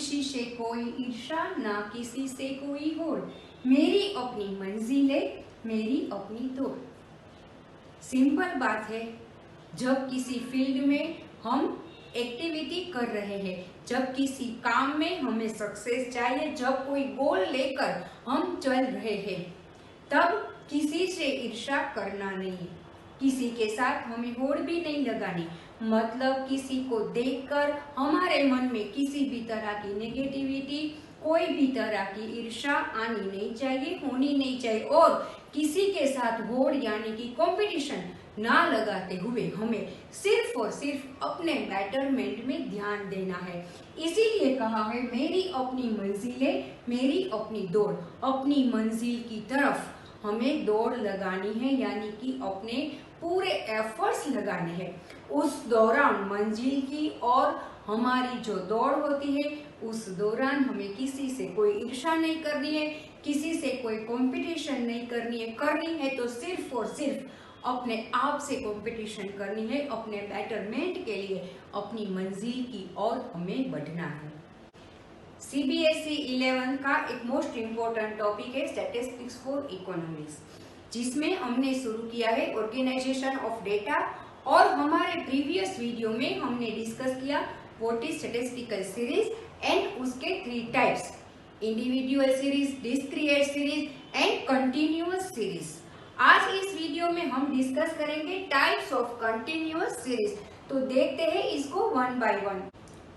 किसी से कोई ईर्ष्या, ना किसी से कोई होड़, मेरी अपनी मंजिल है, मेरी अपनी दौड़। सिंपल बात है, जब किसी फील्ड में हम एक्टिविटी कर रहे हैं, जब किसी काम में हमें सक्सेस चाहिए, जब कोई गोल लेकर हम चल रहे हैं, तब किसी से ईर्ष्या करना नहीं, किसी के साथ हमें होड़ भी नहीं लगानी। मतलब किसी को देखकर हमारे मन में किसी भी तरह की नेगेटिविटी, कोई भी तरह की ईर्ष्या आनी नहीं चाहिए, होनी नहीं चाहिए। और किसी के साथ होड़ यानी कि कंपटीशन ना लगाते हुए हमें सिर्फ और सिर्फ अपने बेटरमेंट में ध्यान देना है। इसीलिए कहा है मेरी अपनी मंजिल है, मेरी अपनी दौड़। अपनी मंजिल की तरफ हमें दौड़ लगानी है, यानी कि अपने पूरे एफर्ट्स लगाने हैं। उस दौरान मंजिल की और हमारी जो दौड़ होती है, उस दौरान हमें किसी से कोई ईर्ष्या नहीं करनी है, किसी से कोई कंपटीशन नहीं करनी है तो सिर्फ और सिर्फ अपने आप से कंपटीशन करनी है, अपने बेटरमेंट के लिए, अपनी मंजिल की ओर हमें बढ़ना है। CBSE 11 का एक मोस्ट इम्पोर्टेंट टॉपिक है स्टैटिस्टिक्स फॉर इकोनॉमिक्स, जिसमें हमने शुरू किया है ऑर्गेनाइजेशन ऑफ डेटा। और हमारे प्रीवियस वीडियो में हमने डिस्कस किया what is statistical series and उसके 3 types, individual series, discrete series and continuous series. आज इस वीडियो में हम डिस्कस करेंगे टाइप्स ऑफ कंटिन्यूअस सीरीज। तो देखते हैं इसको वन बाय वन।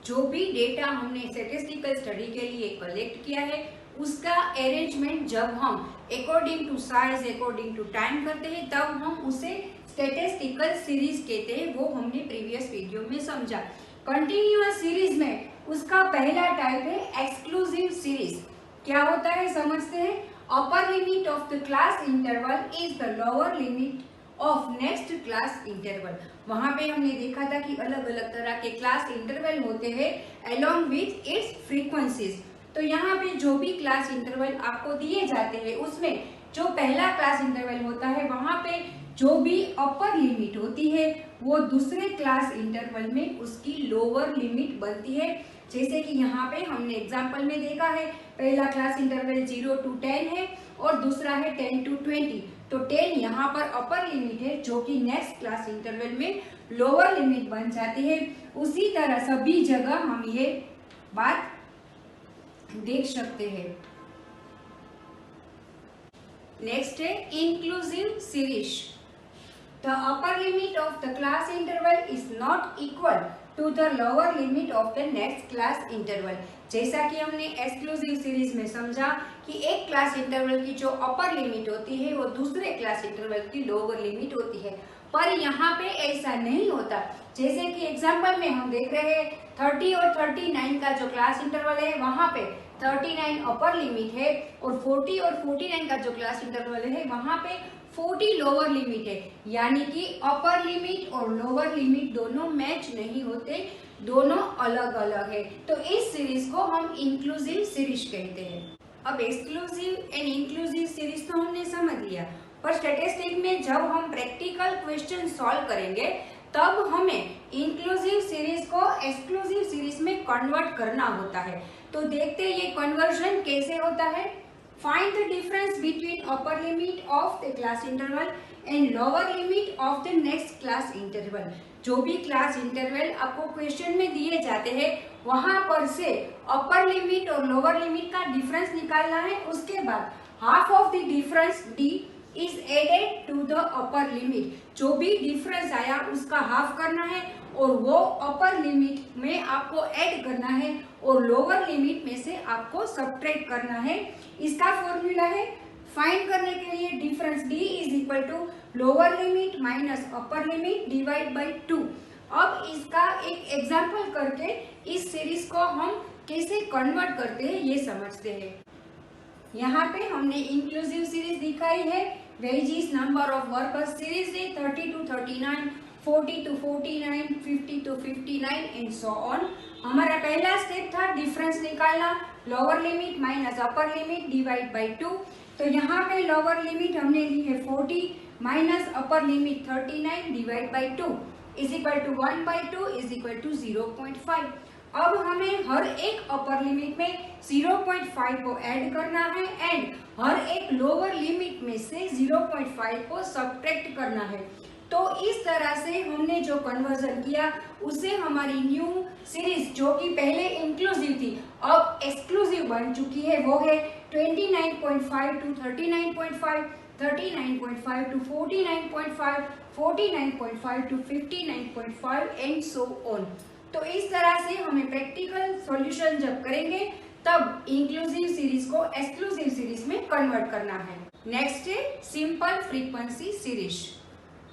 जो भी डेटा हमने स्टैटिस्टिकल स्टडी के लिए कलेक्ट किया है, उसका अरेंजमेंट जब हम according to size, according to time करते हैं, तब हम उसे स्टैटिस्टिकल सीरीज कहते हैं। वो हमने प्रीवियस वीडियो में समझा। कंटिन्यूअस सीरीज में उसका पहला टाइप है एक्सक्लूसिव सीरीज। क्या होता है समझते हैं। अपर limit of the class interval is the lower limit of next class interval. वहां पे हमने देखा था कि अलग अलग तरह के क्लास इंटरवल होते हैं अलोंग विथ इट्स फ्रीक्वेंसीज। तो यहाँ पे जो भी क्लास इंटरवल आपको दिए जाते हैं, उसमें जो पहला क्लास इंटरवल होता है, वहां पे जो भी अपर लिमिट होती है, वो दूसरे क्लास इंटरवल में उसकी लोअर लिमिट बनती है। जैसे कि यहाँ पे हमने एग्जाम्पल में देखा है, पहला क्लास इंटरवल 0 to 10 है और दूसरा है 10 to 20। तो 10 यहाँ पर अपर लिमिट है, जो कि नेक्स्ट क्लास इंटरवल में लोअर लिमिट बन जाती है। उसी तरह सभी जगह हम ये बात देख सकते हैं। नेक्स्ट है inclusive series. The upper limit of the class interval is not equal to the lower limit of the next class interval. जैसा कि हमने एक्सक्लूसिव सीरीज में समझा कि एक क्लास इंटरवल की जो अपर लिमिट होती है, वो दूसरे क्लास इंटरवल की लोअर लिमिट होती है। पर यहाँ पे ऐसा नहीं होता। जैसे कि एग्जाम्पल में हम देख रहे हैं 30 और 39 का जो क्लास इंटरवल है, वहां पे 39 अपर लिमिट है और 40 और 49 का जो क्लास इंटरवल है, वहां पे 40 लोअर लिमिट है। यानी कि अपर लिमिट और लोअर लिमिट दोनों मैच नहीं होते, दोनों अलग अलग है। तो इस सीरीज को हम इंक्लूसिव सीरीज कहते हैं। अब एक्सक्लूसिव एंड इंक्लूसिव सीरीज तो हमने समझ लिया, पर स्टैटिस्टिक्स में जब हम प्रैक्टिकल क्वेश्चन सॉल्व करेंगे, तब हमें इंक्लूसिव सीरीज को एक्सक्लूसिव सीरीज में कन्वर्ट करना होता है। तो देखते हैं ये कन्वर्जन कैसे होता है। Find the difference between upper limit of the class interval and lower limit of the next class interval. जो भी क्लास इंटरवल आपको क्वेश्चन में दिए जाते हैं, वहां पर से अपर लिमिट और लोअर लिमिट का डिफरेंस निकालना है। उसके बाद half of the difference d is added to the upper limit. जो भी डिफरेंस आया उसका हाफ करना है और वो अपर लिमिट में आपको ऐड करना है और लोअर लिमिट में से आपको सब्ट्रैक्ट करना है। इसका फॉर्मूला है फाइंड करने के लिए difference d is equal to lower limit minus upper limit divide by 2। अब इसका एक एग्जाम्पल करके इस सीरीज को हम कैसे कन्वर्ट करते हैं ये समझते हैं। यहाँ पे हमने इंक्लूसिव सीरीज दिखाई है। Wages number of workers series है 30 to 39, 40 to 49, 50 to 59 and so on. हमारा पहला स्टेप था डिफरेंस निकालना, lower limit minus upper limit divide by 2। तो यहाँ पे लोअर लिमिट हमने ली है 40 minus upper limit 39 divide by 2 is equal to 1/2 is equal to 0.5। अब हमें हर एक अपर लिमिट में 0.5 को ऐड करना है एंड हर एक लोअर लिमिट में से 0.5 को सब्ट्रैक्ट करना है। तो इस तरह से हमने जो कन्वर्जन किया उससे हमारी न्यू सीरीज जो कि पहले इंक्लूसिव थी अब एक्सक्लूसिव बन चुकी है, वो है 29.5 to 39.5, 39.5 to 49.5, 49.5 to 59.5 and so on. तो इस तरह से हमें प्रैक्टिकल सॉल्यूशन जब करेंगे तब इंक्लूसिव सीरीज को एक्सक्लूसिव सीरीज में कन्वर्ट करना है। नेक्स्ट है simple frequency series.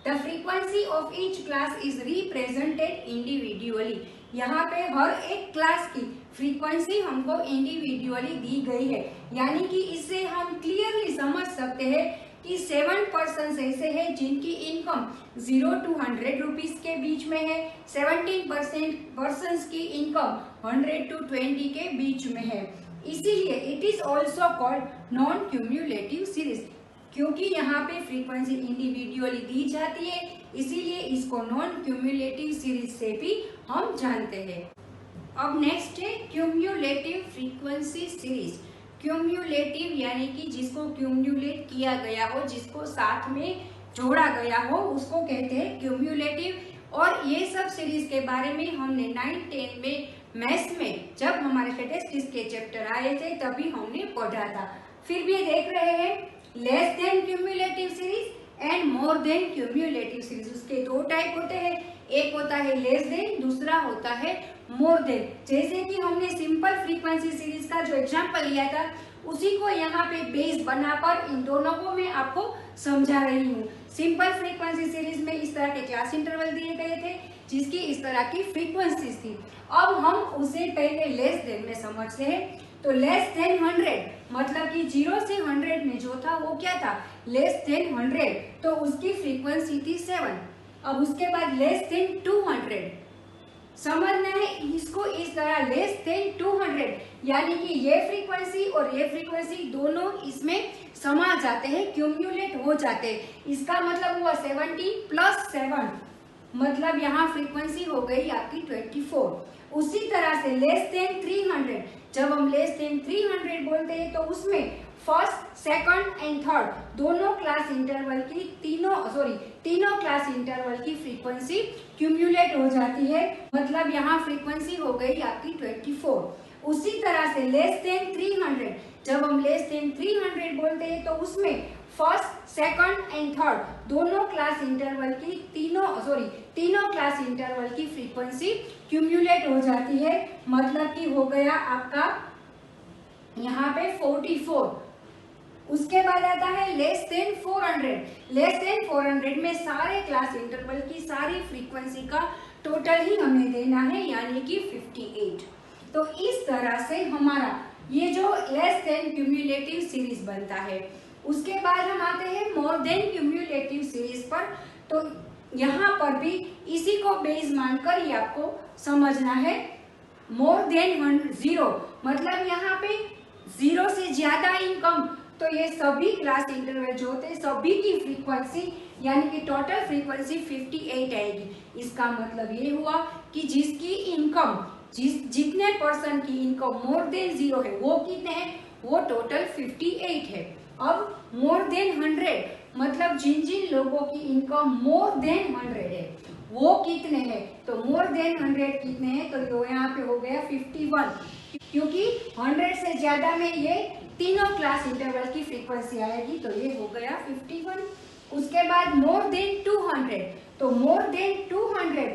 The frequency of each class is represented individually. यहाँ पे हर एक क्लास की फ्रीक्वेंसी हमको इंडिविजुअली दी गई है, यानी कि इससे हम क्लियरली समझ सकते हैं कि 7% ऐसे हैं जिनकी इनकम 0 to 100 रुपीज के बीच में है, 17% की इनकम 100 to 20 के बीच में है। इसीलिए it is also called non cumulative series, क्योंकि यहाँ पे फ्रीक्वेंसी इंडिविजुअली दी जाती है, इसीलिए इसको नॉन क्यूम्युलेटिव सीरीज से भी हम जानते हैं। अब नेक्स्ट है क्यूम्युलेटिव फ्रीक्वेंसी सीरीज। क्यूम्युलेटिव यानी कि जिसको क्यूम्युलेट किया गया हो, जिसको साथ में जोड़ा गया हो, उसको कहते हैं क्यूम्युलेटिव। और ये सब सीरीज के बारे में हमने 9-10 में मैथ्स में जब हमारे स्टैटिस्टिक्स के चैप्टर आए थे तभी हमने पढ़ा था। फिर भी देख रहे हैं less than cumulative series and more than cumulative series. उसके दो टाइप होते हैं, एक होता है लेस देन, दूसरा होता है मोर देन। जैसे कि हमने सिंपल फ्रीक्वेंसी सीरीज का जो एग्जांपल लिया था उसी को यहाँ पे बेस बनाकर इन दोनों को मैं आपको समझा रही हूँ। सिंपल फ्रीक्वेंसी सीरीज में इस तरह के क्लास इंटरवल दिए गए थे जिसकी इस तरह की फ्रीक्वेंसीज थी। अब हम उसे पहले लेस देन में समझते हैं। तो लेस देन 100 मतलब कि 0 से 100 में जो था वो क्या था, लेस देन 100, तो उसकी फ्रीक्वेंसी थी 7। अब उसके बाद लेस देन 200 समझना है इसको इस तरह, लेस देन 200 यानी कि ये फ्रीक्वेंसी और ये फ्रीक्वेंसी दोनों इसमें समा जाते हैं, क्यूम्युलेट हो जाते हैं। इसका मतलब हुआ 70 + 7 मतलब यहाँ फ्रीक्वेंसी हो गई आपकी 24। उसी तरह से लेस देन 300, जब हम लेस देन 300 बोलते हैं तो उसमें फर्स्ट, सेकंड एंड थर्ड दोनों क्लास इंटरवल की तीनों क्लास इंटरवल की फ्रीक्वेंसी क्यूम्युलेट हो जाती है, मतलब यहाँ फ्रीक्वेंसी हो गई आपकी 24। उसी तरह से लेस देन 300, जब हम लेस देन 300 बोलते हैं तो उसमें फर्स्ट, सेकंड एंड थर्ड दोनों क्लास इंटरवल की तीनों क्लास इंटरवल की फ्रीक्वेंसी क्यूम्युलेट हो जाती है, मतलब कि हो गया आपका यहाँ पे 44। उसके बाद आता है लेस देन 400। लेस देन 400 में सारे क्लास इंटरवल की सारी फ्रीक्वेंसी का टोटल ही हमें देना है, यानी कि 58। तो इस तरह से हमारा ये जो लेस देन क्यूम्युलेटिव सीरीज बनता है। उसके बाद हम आते हैं मोर देन क्यूम्युलेटिव सीरीज पर। तो यहाँ पर भी इसी को बेस मानकर ही आपको समझना है। मोर देन 0 मतलब यहाँ पे 0 से ज्यादा इनकम, तो ये सभी क्लास इंटरवल जो होते हैं सभी की फ्रीक्वेंसी यानी कि टोटल फ्रीक्वेंसी 58 आएगी। इसका मतलब ये हुआ कि जिसकी इनकम जितने पर्सन की इनकम मोर देन 0 है वो कितने हैं, वो टोटल 58 है। अब मोर देन 100 मतलब जिन जिन लोगों की इनकम मोर देन 100 है वो कितने हैं, तो मोर देन 100 कितने हैं, तो यहाँ पे हो गया 51, क्योंकि 100 से ज्यादा में ये तीनों क्लास इंटरवल की फ्रीक्वेंसी आएगी, तो ये हो गया 51। उसके बाद मोर देन 200, तो मोर देन 200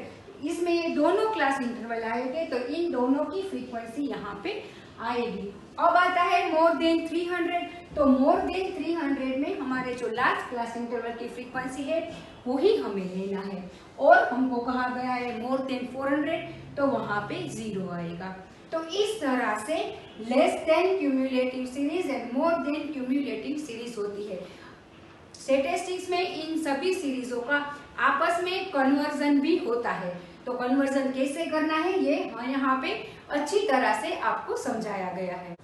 इसमें ये दोनों क्लास इंटरवल आएंगे, तो इन दोनों की फ्रीक्वेंसी यहाँ पे आएगी। अब आता है मोर देन 300, तो मोर देन 300 में हमारे जो लास्ट क्लास इंटरवल की फ्रीक्वेंसी है वही हमें लेना है, और हमको कहा गया है मोर देन 400, तो वहाँ पे 0 आएगा। तो इस तरह से less than cumulative series and more than cumulative series होती है। स्टैटिस्टिक्स में इन सभी सीरीजों का आपस में कन्वर्जन भी होता है, तो कन्वर्जन कैसे करना है ये यहाँ पे अच्छी तरह से आपको समझाया गया है।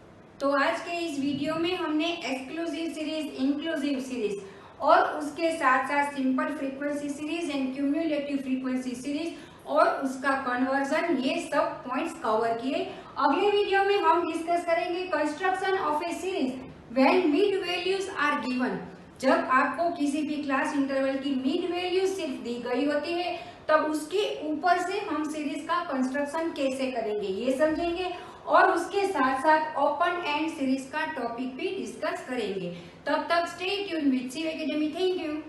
तो आज के इस वीडियो में हमने एक्सक्लूसिव सीरीज, इंक्लूसिव सीरीज और उसके साथ साथ simple frequency series and cumulative cumulative frequency series और उसका कन्वर्जन, ये सब पॉइंट्स कवर किए। अगले वीडियो में हम डिस्कस करेंगे construction of a series when mid values are given. जब आपको किसी भी क्लास इंटरवल की मिड वैल्यू सिर्फ दी गई होती है तब उसके ऊपर से हम सीरीज का कंस्ट्रक्शन कैसे करेंगे ये समझेंगे और उसके साथ साथ ओपन एंड सीरीज का टॉपिक भी डिस्कस करेंगे। तब तक stay tuned with Shiv academy. Thank you.